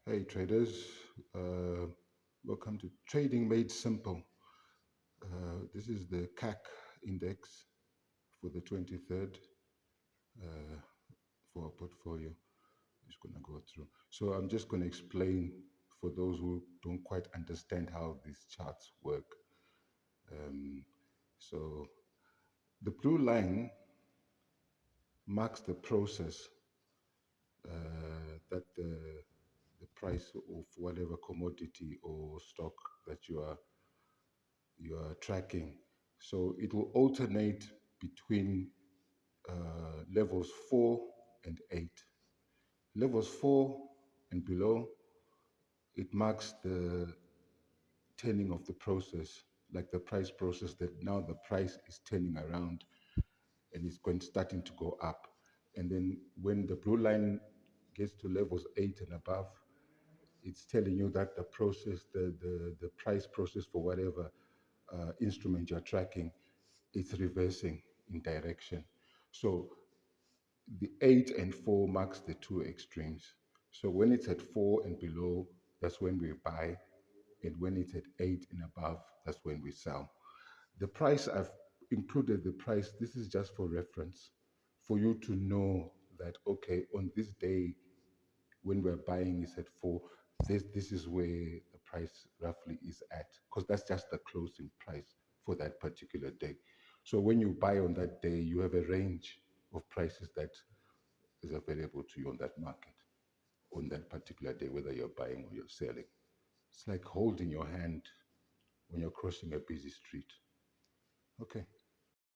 Hey traders, uh, welcome to Trading Made Simple. This is the CAC index for the 23rd uh, for our portfolio. I'm just going to go through. So I'm just going to explain for those who don't quite understand how these charts work. Um, so the blue line marks the process that the price of whatever commodity or stock that you are tracking. So it will alternate between levels 4 and 8. Levels 4 and below, it marks the turning of the process, like the price process that now the price is turning around and it's going starting to go up. And then when the blue line gets to levels 8 and above, it's telling you that the process, the price process for whatever instrument you're tracking, it's reversing in direction. So the 8 and 4 marks the two extremes. So when it's at 4 and below, that's when we buy. And when it's at 8 and above, that's when we sell. The price, I've included the price. This is just for reference for you to know that, okay, on this day, when we're buying is at 4, this is where the price roughly is at, because that's just the closing price for that particular day. So when you buy on that day, you have a range of prices that is available to you on that market on that particular day, whether you're buying or you're selling. It's like holding your hand when you're crossing a busy street. Okay.